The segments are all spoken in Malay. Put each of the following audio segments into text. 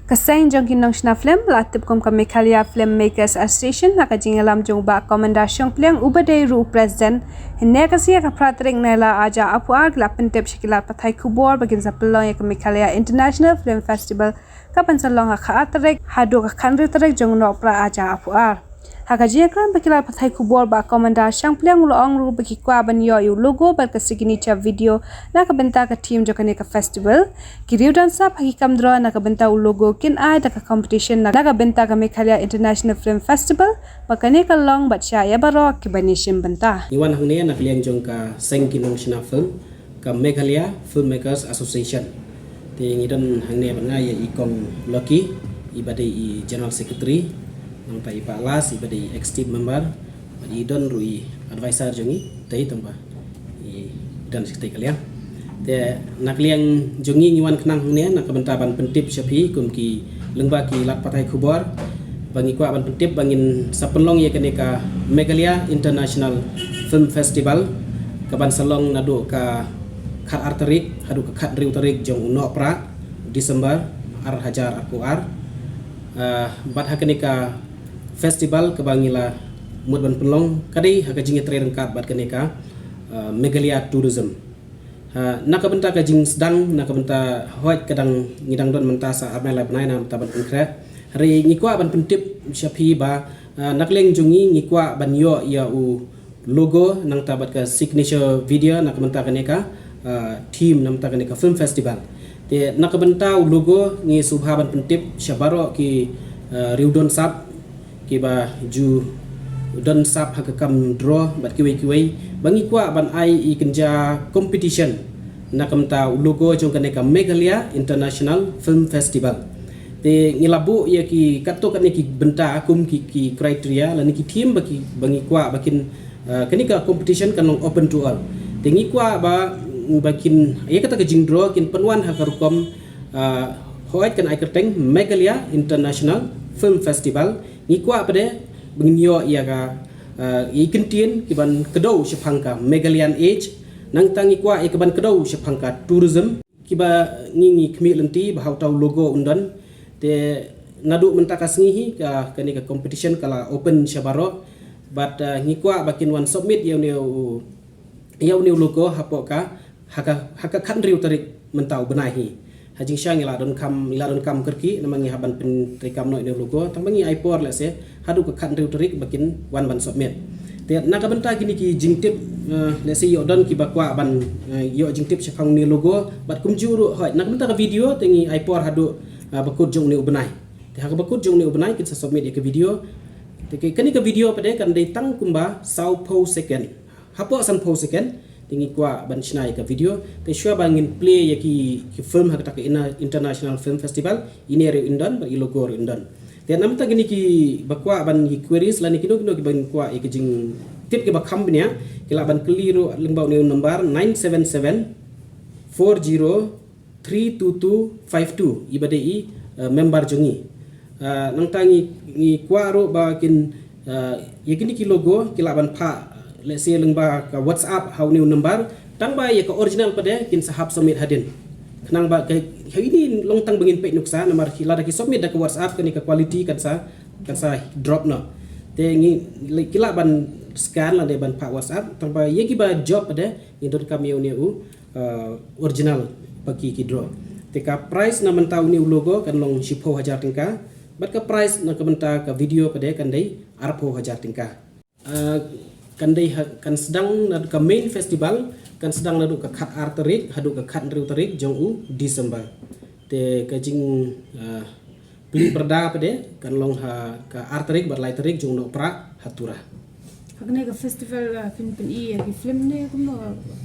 Kaseng jong kinong shna film latip kom ka Meghalaya Filmmakers Association na kajingalam jong ba komendasyon pliang ubade ru president hinne kasi ka pratring nela aja apuar glapen tip shikila pathai kubor bagin sa pelong ka Meghalaya International Film Festival ka pansalong ka atrek hadu ka kanri trek jong no pra aja apuar Hakajiya klan bakila pathai kubor ba komendasyon pliang loong ru bagi kwa ban yo yu logo ba ka signature video na ka benta ka team jokane ka festival kiriu dan sa pagi kamdro na ka benta logo kin ai da ka competition na ka benta ka Meghalaya International Film Festival bakane ka long bacha ya baro ki banishim benta Iwan hangne nak liang jong ka seng kinong shina film ka Meghalaya Filmmakers Association te ngidon hangne banga ya ikong Lucky ibade i general secretary nang tai Pak Las ibade ex team member i don rui advisor jongi tai tamba i dan sekte kalian te nak liang jongi ngiwan kenang hangne nak bentaban pentip syapi kun ki lengba ki lat patai kubor bangi kwa ban pentip bangin sapelong ya keneka Meghalaya International Film Festival kaban salong nado ka khat arterik hadu ka khat riu tarik jong uno pra Desember ar hajar aku ar bat hakeneka festival kebangila mudban penlong kadai hakajing train kat bat keneka Meghalaya Tourism nak benta kajing sedang nak benta hoit kadang ngidang don mentasa amela benai nam taban konkret hari ngikwa ban pentip syapi ba nak leng jungi ngikwa ban yo ya u logo nang tabat ka signature video nak benta kaneka team nam ta kaneka film festival te nak benta logo ngi subha ban pentip syabaro ki riudon sap ki ba ju don sap hakakam draw bat kiwei bangi kwa ban ai I kenja competition nak benta logo jong kaneka Meghalaya International Film Festival te ngilabu ya ki kato kan ki benta akum ki kriteria lan ki team bagi bangi kwa bakin kenika competition kan long open to all te ngi kwa ba bakin ya kata ke jingdro kin penwan hakarukom hoit kan aikerteng Meghalaya International Film Festival ngi kwa pade bengyo ya ka ikentien kiban kedau sepangka Meghalayan Age nang tangi kwa ikaban kedau sepangka tourism kiba ngi kmi lenti bahau tau logo undan te nadu mentakas ngihi ka kenika competition kala open syabaro but ngikwa bakin one submit yau new logo hapoka haka kan riu tarik mentau benahi hajing syang ila don kam kerki namangi haban pen trikam no new logo tambangi ipor la se hadu ka kan riu tarik bakin one ban submit te naka benta gini ki jingtip le se yo don ki bakwa ban yo jingtip syafang new logo bat kumjuru hoi nak benta ka video tengi ipor hadu bakut jong ni ubenai te hak bakut jong ni ubenai kita submit ke video te kani ke video pade kan dei tang kumba sau po second hapo san po second tingi kwa ban chnai ke video te shua bangin play ya ki film hak tak international film festival ini re indon ba logo re indon te namta gini ki bakwa ban ki queries lani kido ban kwa ke jing tip ke ba company kila ban keliru lembau ni number 977 40 32252 ibade I member jongi nang tangi ngi kwaro bakin yakini ki logo kilaban pa let's say lengba ka WhatsApp how new number tang ba ya ka original pade kin sahab submit hadin kenang ba ka ini long tang bengin pe nuksa nomor kilada ki submit da ka WhatsApp kan ka quality kan sa drop no te ngi kilaban scan la de ban pa WhatsApp tang ba yeki ba job pade indon kami uniu original bagi ki draw teka price na mentau ni logo kan long shipo hajar tingka bat ka price na kabenta ka video pade kan dei arpo hajar tingka kan dei kan sedang na ka main festival kan sedang na ka khat arterik hadu ka khat riu tarik jong u December te ka jing beli perda pade kan long ha ka arterik bat lai tarik jong no pra hatura hakne ka festival fin pen I ki film ne kumno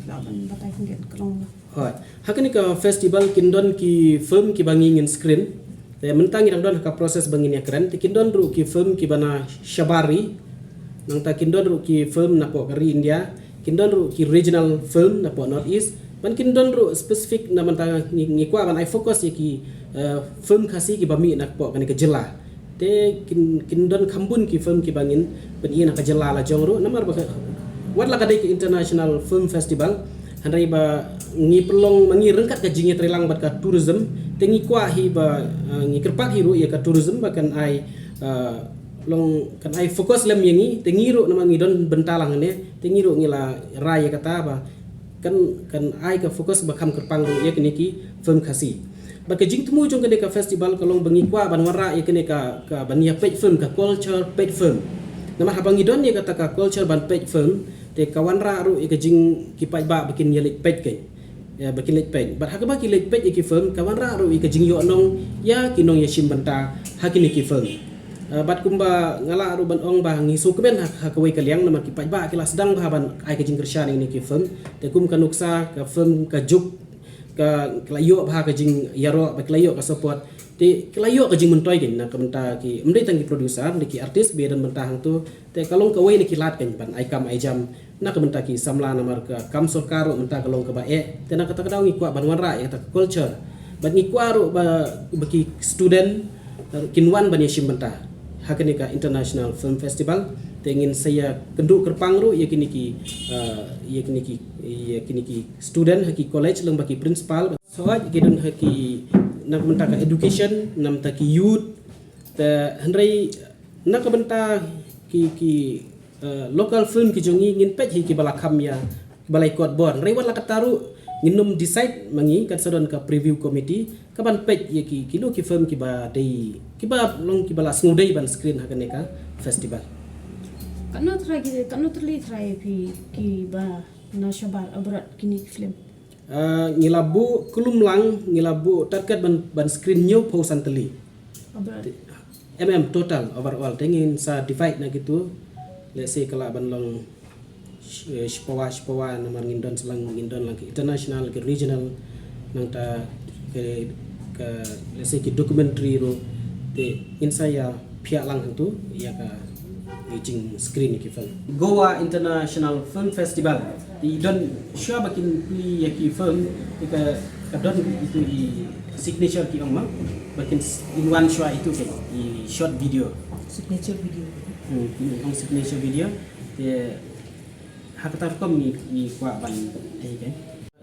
laban batai fingen kalong hoi hakani ka festival kindon ki film ki bangingin screen te mentangi dang don ka proses bangin ya keren te kindon ru ki film ki bana shabari nang ta kindon ru ki film na po kari India kindon ru ki regional film na po North East ban kindon ru specific na mentang ngikwa ban I focus ya ki film khasi ki bami na po kan ka jela te kindon khambun ki film ki bangin ben ina ka jela la jongru namar ba wat la ka dei ki international film festival handai ba ngi pelong mangi rengkat ka jingi trilang bat ka tourism tengi kwa hi ba ngi kerpat hiru ya ka tourism bahkan ai long kan ai fokus lem yangi tengi ro nama ngi don bentalang ne tengi ro ngila raya kata ba kan ai ka fokus ba kham kerpang ro ya kini ki film khasi ba ka jing temu jong ka festival kalong bangi kwa ban wara ya kini ka bania page film ka culture page film nama habang idon ya kata ka culture ban page film te kawan ra ru ka jing ki pai ba bikin yelik page ke ya bikin lik page ba hakaba ki lik page ki film kawan ra ru ka jing yo nong ya kinong ya sim banta hakini ki film bat kumba ngala ru ban ong ba ngi su keben hakawai kaliang nama ki pai ba kila sedang ba ban ai ka jing kershan ini ki film te kum ka nuksa ka film ka juk ka kelayo ba ka jing yaro ba kelayo ka support te kelayo ka jing mentoi gen na ka menta ki mendai tangi producer ki artis be dan menta hang tu te kalong ka wei ni ki lat kan ban ai kam ai jam na ka menta ki samla namar ka kam sorkaro menta kalong ka ba te na kata kadau ngi kwa ban wanra ya kata culture ban ngi kwa ru ba ki student kinwan ban yashim menta hakani ka International Film Festival tengin saya kenduk kerpang ru ya kini ki student haki college leng baki principal so gidun haki nak menta ka education nam ta ki youth ta handrai nak benta ki local film ki jongi ngin pej ki balakam ya balai court board rewat la kataru nginum decide mangi kan sadon ka preview committee kaban pej ya ki kilo ki film ki ba dei ki ba long ki bala snudei ban screen hakane ka festival kanot terli try ki ba nasional abroad kini film ngilabu kulumlang ngilabu target ban screen new pausan teli abroad total overall tengin sa divide na gitu let's say kala ban long Shpawa namar ngindon selang ngindon lang international ke regional nang ta ke let's say ki documentary ro te insaya pihak lang tu ya ka jing screen ki film Goa International Film Festival di don sure bakin pli ya ki film ka don itu i signature ki ong bakin in one shot itu ke i short video signature video signature video te hakatar kom ni kwa ban ai kan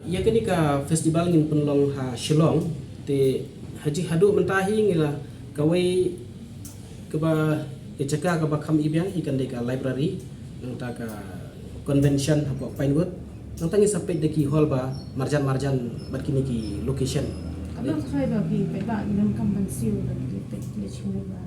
ya kini ka festival ngin penlong ha Shillong te haji hadu mentahi ngila kawai keba kecaka ka bakam ibiang ikan deka library nang ta ka convention apa Pinewood nang tangi sampai deki hall ba marjan bat kini ki location kanot try ba ki ba ngam kam ban siu ba ki le chimne ba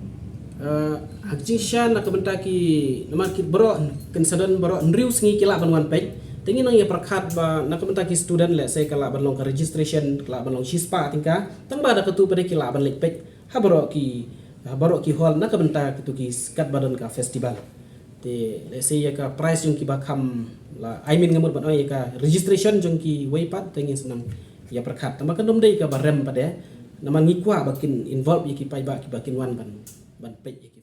hakjing shan nak bentaki nama ki bro kan sadan bro nrius ngi kila ban wan page tengi nang ya perkhat ba nak bentaki student le saya kala ban long ka registration kala ban long shispa tingka tang ba da ketu pada kila ban lek page ha bro ki hall nak bentak itu ki skat badan ka festival te le saya ka price jong ki bakam la I mean ngamut ban oi ka registration jong ki weipat tengi senang ya perkhat tamba kan dom dei ka barem pada nama ngikwa bakin involve ya ki pai ba ki bakin wan ban page